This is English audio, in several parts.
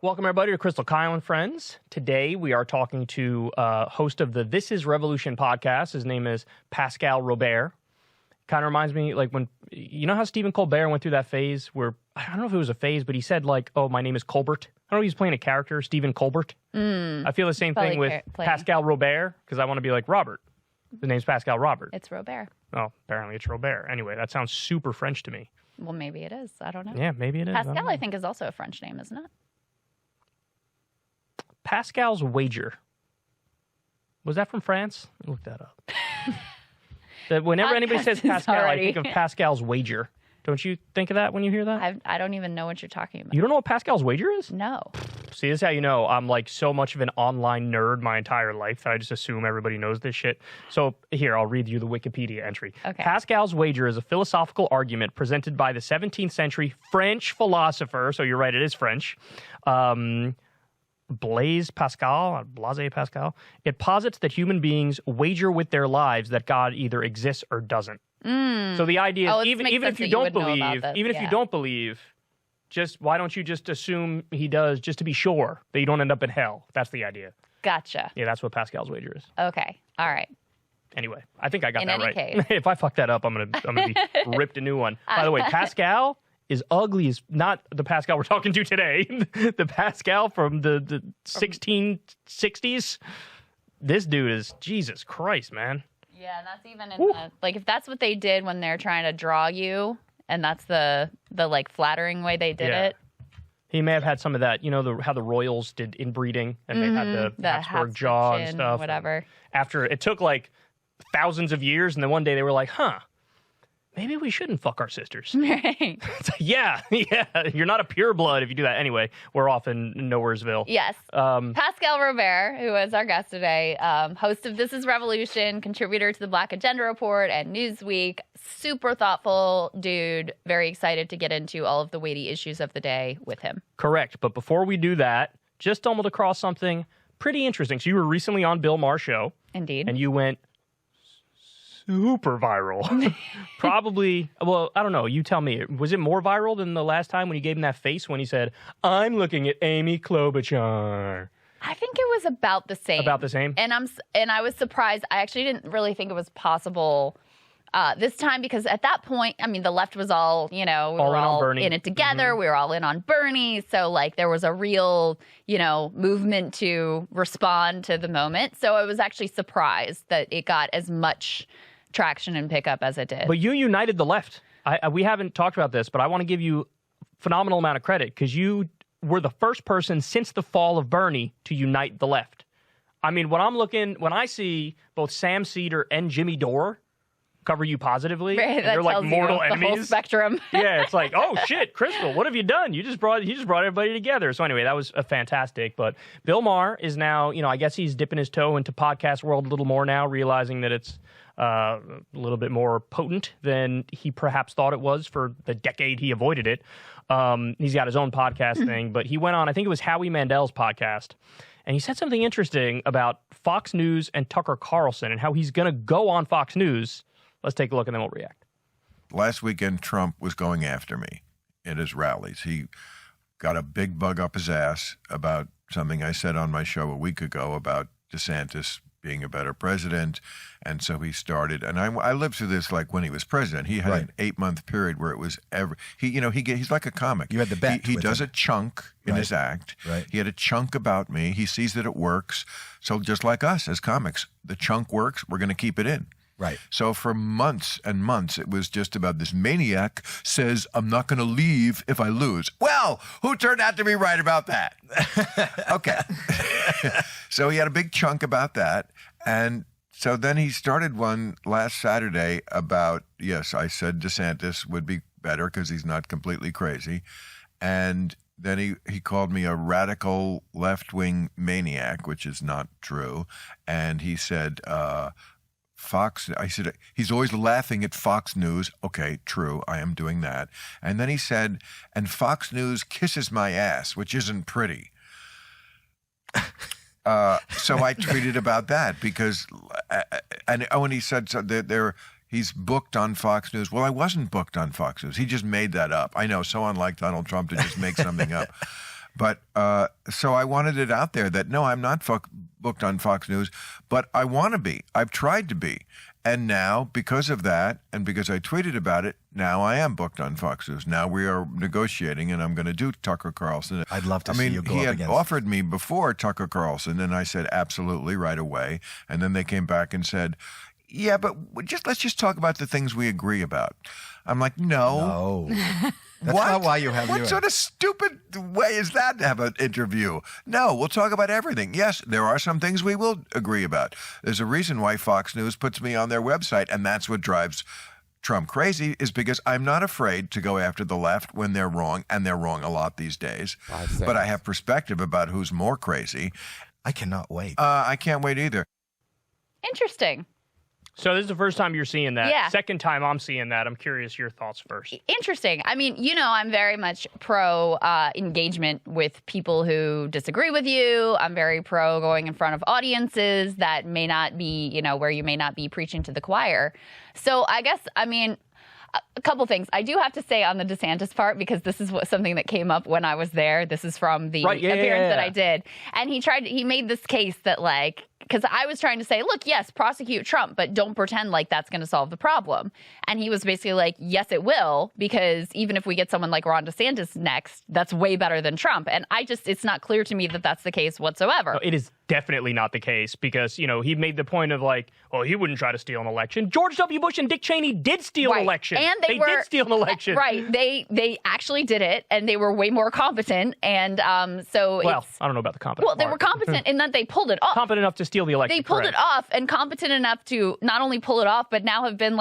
Welcome, everybody, to Krystal, Kyle, and Friends. Today, we are talking to host of the This Is Revolution podcast. His name is Pascal Robert. Kind of reminds me, like, when, you know how Stephen Colbert went through that phase where, I don't know if it was a phase, but he said, like, oh, my name is Colbert. I don't know if he's playing a character, Stephen Colbert. I feel the same thing with Pascal Robert, because I want to be like Robert. The name's Pascal Robert. It's Robert. Oh, apparently it's Robert. Anyway, that sounds super French to me. Well, maybe it is. I don't know. Yeah, maybe it is. Pascal, I think, is also a French name, isn't it? Pascal's Wager. Was that from France? Look that up. Whenever anybody says Pascal, I think of Pascal's Wager. Don't you think of that when you hear that? I don't even know what you're talking about. You don't know what Pascal's Wager is? No. See, this is how you know I'm like so much of an online nerd my entire life that I just assume everybody knows this shit. So here, I'll read you the Wikipedia entry. Okay. Pascal's Wager is a philosophical argument presented by the 17th century French philosopher, so you're right, it is French, Blaise Pascal. It posits that human beings wager with their lives that God either exists or doesn't. So the idea is even if you don't believe, just why don't you just assume he does just to be sure that you don't end up in hell? That's the idea. Gotcha. Yeah, that's what Pascal's Wager is. Okay. All right. Anyway, I think I got that right. Case. If I fuck that up, I'm gonna be ripped a new one. By the way, Pascal is ugly as not the Pascal we're talking to today. The Pascal from the 1660s. This dude is Jesus Christ, man. Yeah, and that's even in like if that's what they did when they're trying to draw you, and that's the like flattering way they did it. He may have had some of that, you know, how the royals did inbreeding, and they had the Habsburg jaw and stuff. Whatever. After it took like thousands of years, and then one day they were like, huh, maybe we shouldn't fuck our sisters. Right. It's like, yeah, you're not a pureblood if you do that. Anyway, we're off in Nowheresville. Yes. Pascal Robert, who is our guest today, host of This Is Revolution, contributor to the Black Agenda Report and Newsweek, super thoughtful dude, very excited to get into all of the weighty issues of the day with him. Correct. But before we do that, just stumbled across something pretty interesting. So you were recently on Bill Maher's show. Indeed. And you went super viral. Probably, well, I don't know. You tell me. Was it more viral than the last time when you gave him that face when he said, I'm looking at Amy Klobuchar? I think it was about the same. About the same? And I was surprised. I actually didn't really think it was possible this time because at that point, I mean, the left was all, you know, we were all in it together. Mm-hmm. We were all in on Bernie. So, like, there was a real, you know, movement to respond to the moment. So I was actually surprised that it got as much traction and pickup as it did. But you united the left. We haven't talked about this, but I want to give you a phenomenal amount of credit because you were the first person since the fall of Bernie to unite the left. I mean, when I see both Sam Cedar and Jimmy Dore cover you positively, right, and they're like mortal enemies. The whole spectrum. Yeah, it's like, oh shit, Krystal, what have you done? You just brought everybody together. So anyway, that was fantastic. But Bill Maher is now, you know, I guess he's dipping his toe into podcast world a little more now, realizing that it's a little bit more potent than he perhaps thought it was for the decade he avoided it. He's got his own podcast thing, but he went on, I think it was Howie Mandel's podcast, and he said something interesting about Fox News and Tucker Carlson and how he's going to go on Fox News. Let's take a look and then we'll react. Last weekend, Trump was going after me at his rallies. He got a big bug up his ass about something I said on my show a week ago about DeSantis being a better president. And so he started, and I lived through this like when he was president. He had an 8-month period where it was he's like a comic. You had the bet. He does a chunk in his act. Right. He had a chunk about me. He sees that it works. So just like us as comics, the chunk works. We're going to keep it in. Right. So for months and months, it was just about this maniac says, I'm not going to leave if I lose. Well, who turned out to be right about that? Okay. So he had a big chunk about that. And so then he started one last Saturday about, yes, I said DeSantis would be better because he's not completely crazy. And then he called me a radical left-wing maniac, which is not true. And he said, Fox, I said, he's always laughing at Fox News. Okay, true, I am doing that. And then he said, and Fox News kisses my ass, which isn't pretty. So I tweeted about that because, and he said so he's booked on Fox News. Well, I wasn't booked on Fox News. He just made that up. I know, so unlike Donald Trump to just make something up. But so I wanted it out there that, no, I'm not booked on Fox News, but I want to be. I've tried to be. And now, because of that, and because I tweeted about it, now I am booked on Fox News. Now we are negotiating, and I'm going to do Tucker Carlson. I'd love to see you go up against. He had offered me before Tucker Carlson, and I said absolutely right away. And then they came back and said, yeah, but let's just talk about the things we agree about. I'm like, no. That's not why you have What sort of stupid way is that to have an interview? No, we'll talk about everything. Yes, there are some things we will agree about. There's a reason why Fox News puts me on their website, and that's what drives Trump crazy, is because I'm not afraid to go after the left when they're wrong, and they're wrong a lot these days. But I have perspective about who's more crazy. I cannot wait. I can't wait either. Interesting. So this is the first time you're seeing that. Yeah. Second time I'm seeing that. I'm curious your thoughts first. Interesting. I mean, I'm very much pro engagement with people who disagree with you. I'm very pro going in front of audiences that may not be, where you may not be preaching to the choir. So I guess, a couple things. I do have to say on the DeSantis part, because this is something that came up when I was there. This is from the appearance that I did. And he made this case that because I was trying to say, look, yes, prosecute Trump, but don't pretend like that's going to solve the problem. And he was basically like, yes, it will, because even if we get someone like Ron DeSantis next, that's way better than Trump. And it's not clear to me that that's the case whatsoever. No, it is definitely not the case, because, he made the point of he wouldn't try to steal an election. George W. Bush and Dick Cheney did steal an election. And they did steal an election. Right. They actually did it, and they were way more competent. And I don't know about the competent Well, they were competent in that they pulled it off. Competent enough to steal the election. They pulled it off, and competent enough to not only pull it off, but now have been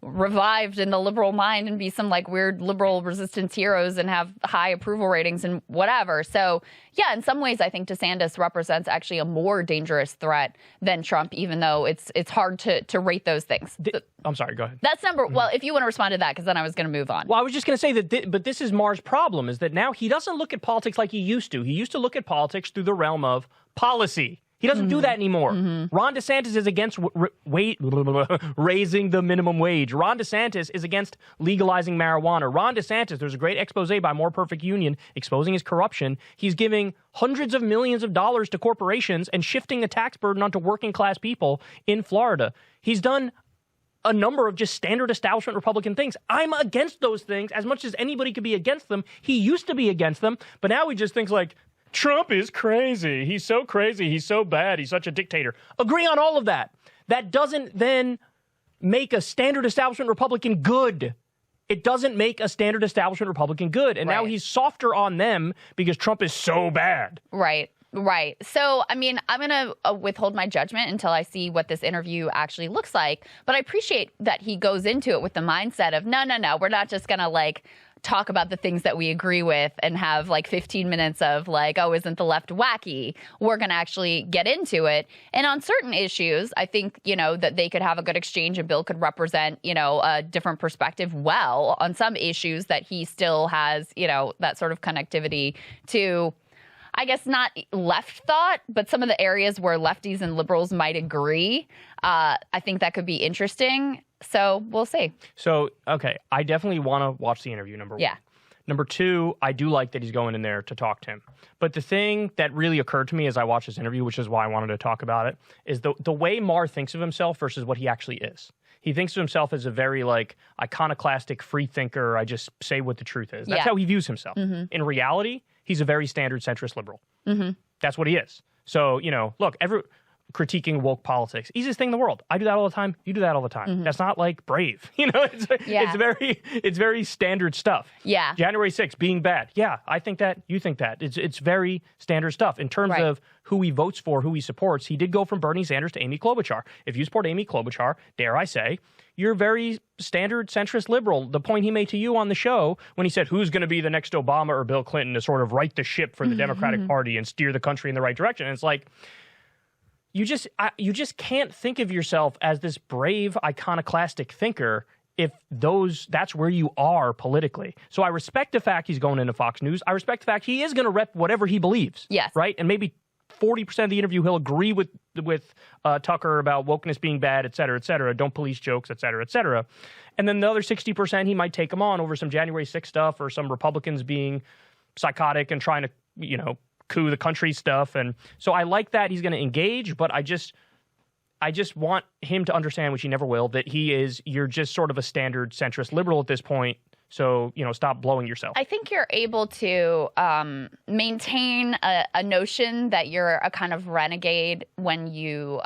revived in the liberal mind and be some weird liberal resistance heroes and have high approval ratings and whatever. So yeah, in some ways, I think DeSantis represents actually a more dangerous threat than Trump, even though it's hard to rate those things. I'm sorry, go ahead. That's well, if you want to respond to that, because then I was going to move on. Well, I was just going to say that, but this is Maher's problem, is that now he doesn't look at politics like he used to. He used to look at politics through the realm of policy. He doesn't do that anymore. Ron DeSantis is against raising the minimum wage. Ron DeSantis is against legalizing marijuana. Ron DeSantis, there's a great expose by More Perfect Union exposing his corruption. He's giving hundreds of millions of dollars to corporations and shifting the tax burden onto working class people in Florida. He's done a number of just standard establishment Republican things. I'm against those things as much as anybody could be against them. He used to be against them, but now he just thinks Trump is crazy. He's so crazy. He's so bad. He's such a dictator. Agree on all of that. That doesn't then make a standard establishment Republican good. It doesn't make a standard establishment Republican good. And now he's softer on them because Trump is so bad. Right. So, I'm going to withhold my judgment until I see what this interview actually looks like. But I appreciate that he goes into it with the mindset of, no, we're not just going to talk about the things that we agree with and have 15 minutes of isn't the left wacky? We're going to actually get into it. And on certain issues, I think, that they could have a good exchange and Bill could represent, a different perspective well on some issues that he still has, that sort of connectivity to, I guess, not left thought, but some of the areas where lefties and liberals might agree. I think that could be interesting. So we'll see. So, okay, I definitely want to watch the interview, number one. Yeah. Number two, I do like that he's going in there to talk to him. But the thing that really occurred to me as I watched this interview, which is why I wanted to talk about it, is the way Maher thinks of himself versus what he actually is. He thinks of himself as a very iconoclastic free thinker. I just say what the truth is. That's how he views himself. In reality, he's a very standard centrist liberal. That's what he is. So, look, critiquing woke politics. Easiest thing in the world. I do that all the time. You do that all the time. That's not brave. It's very standard stuff. Yeah. January 6th being bad. Yeah, I think that. You think that. It's very standard stuff. In terms of who he votes for, who he supports, he did go from Bernie Sanders to Amy Klobuchar. If you support Amy Klobuchar, dare I say, you're very standard centrist liberal. The point he made to you on the show when he said, who's going to be the next Obama or Bill Clinton to sort of right the ship for the Democratic Party and steer the country in the right direction. And it's you just can't think of yourself as this brave, iconoclastic thinker if that's where you are politically. So I respect the fact he's going into Fox News. I respect the fact he is going to rep whatever he believes. Yes. Right? And maybe 40% of the interview he'll agree with Tucker about wokeness being bad, et cetera, don't police jokes, et cetera, et cetera. And then the other 60% he might take him on over some January 6th stuff or some Republicans being psychotic and trying to coup the country stuff. And so I like that he's going to engage, but I just want him to understand, which he never will, that you're just sort of a standard centrist liberal at this point. So, stop blowing yourself. I think you're able to maintain a notion that you're a kind of renegade when you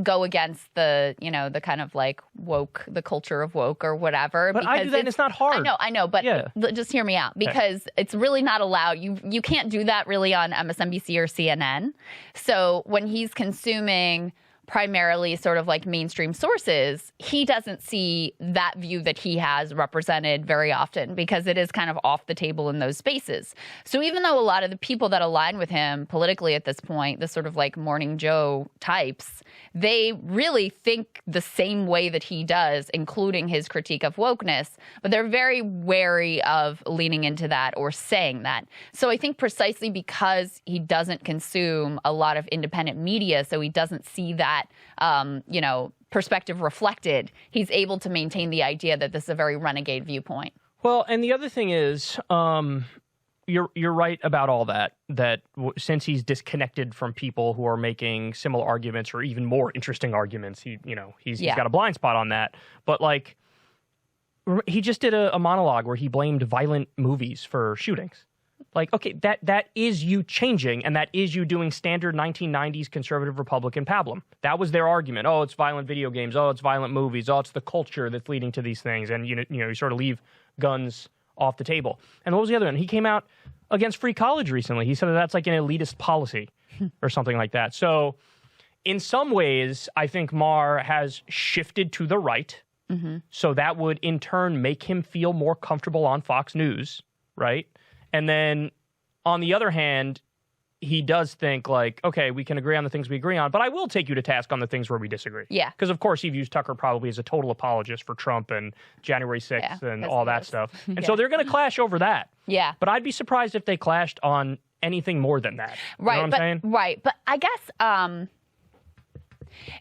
go against the kind of like woke, the culture of woke or whatever. But I do that and it's not hard. I know, but just hear me out, because it's really not allowed. You can't do that really on MSNBC or CNN. So when he's consuming primarily sort of like mainstream sources, he doesn't see that view that he has represented very often, because it is kind of off the table in those spaces. So even though a lot of the people that align with him politically at this point, the sort of like Morning Joe types, they really think the same way that he does, including his critique of wokeness, but they're very wary of leaning into that or saying that. So I think precisely because he doesn't consume a lot of independent media, so he doesn't see that perspective reflected, he's able to maintain the idea that this is a very renegade viewpoint. Well, and the other thing is, you're right about all that, since he's disconnected from people who are making similar arguments or even more interesting arguments, he's got a blind spot on that. But like, he just did a monologue where he blamed violent movies for shootings. Like, okay, that is you changing, and that is you doing standard 1990s conservative Republican pablum. That was their argument. Oh, it's violent video games. Oh, it's violent movies. Oh, it's the culture that's leading to these things. And, you sort of leave guns off the table. And what was the other one? He came out against free college recently. He said that's like an elitist policy or something like that. So in some ways, I think Maher has shifted to the right. Mm-hmm. So that would, in turn, make him feel more comfortable on Fox News, right? And then, on the other hand, he does think like, okay, we can agree on the things we agree on, but I will take you to task on the things where we disagree. Yeah. Because, of course, he views Tucker probably as a total apologist for Trump and January 6th and all that stuff. And so they're going to clash over that. Yeah. But I'd be surprised if they clashed on anything more than that. Right. You know what I'm saying? Right. But I guess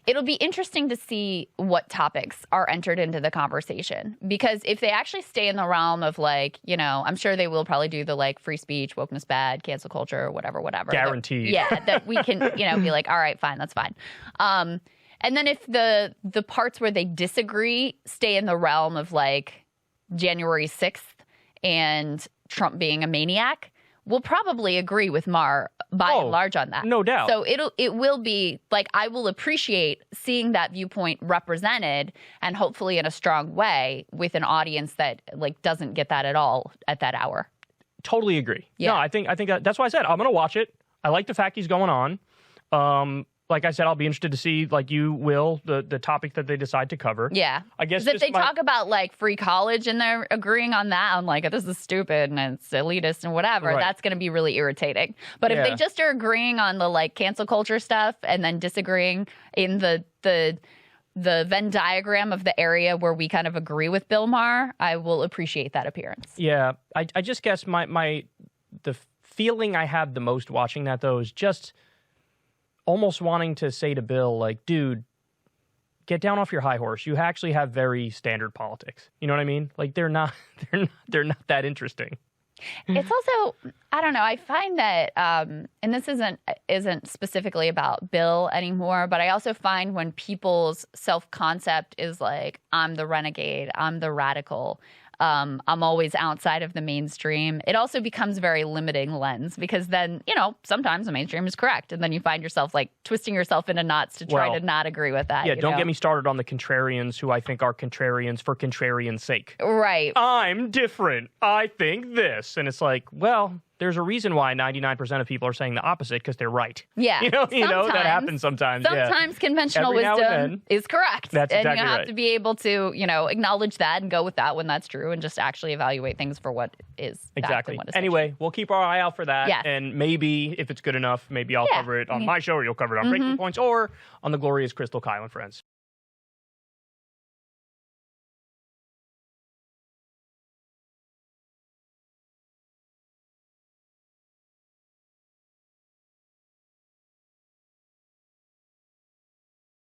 it'll be interesting to see what topics are entered into the conversation, because if they actually stay in the realm of like, I'm sure they will probably do the like free speech, wokeness bad, cancel culture, whatever. Guaranteed. That we can, be like, all right, fine, that's fine. And then if the parts where they disagree stay in the realm of like January 6th and Trump being a maniac, we'll probably agree with Maher by and large on that. No doubt. So it will be like, I will appreciate seeing that viewpoint represented, and hopefully in a strong way with an audience that like doesn't get that at all at that hour. Totally agree. Yeah. No, I think that's why I said I'm going to watch it. I like the fact he's going on. Like I said, I'll be interested to see, like you will, the topic that they decide to cover. Yeah. I guess if they talk about like free college and they're agreeing on that, I'm like, this is stupid and it's elitist and whatever, that's going to be really irritating. But if they just are agreeing on the like cancel culture stuff and then disagreeing in the Venn diagram of the area where we kind of agree with Bill Maher, I will appreciate that appearance. Yeah. I just guess the feeling I have the most watching that, though, is just almost wanting to say to Bill, like, dude, get down off your high horse. You actually have very standard politics. You know what I mean? Like, they're not that interesting. It's also, I don't know, I find that, and this isn't specifically about Bill anymore, but I also find when people's self-concept is like, I'm the renegade, I'm the radical, I'm always outside of the mainstream, it also becomes very limiting lens, because then, sometimes the mainstream is correct. And then you find yourself like twisting yourself into knots to try to not agree with that. Yeah, don't get me started on the contrarians who I think are contrarians for contrarian's sake. Right. I'm different. I think this. And it's like, well, there's a reason why 99% of people are saying the opposite, because they're right. Yeah. You know, that happens sometimes. Sometimes conventional wisdom is correct. That's exactly right. And you have to be able to, acknowledge that and go with that when that's true, and just actually evaluate things for what is exactly. What is anyway, we'll keep our eye out for that. Yes. And maybe if it's good enough, maybe I'll cover it on my show, or you'll cover it on Breaking Points, or on the glorious Krystal, Kyle, and Friends.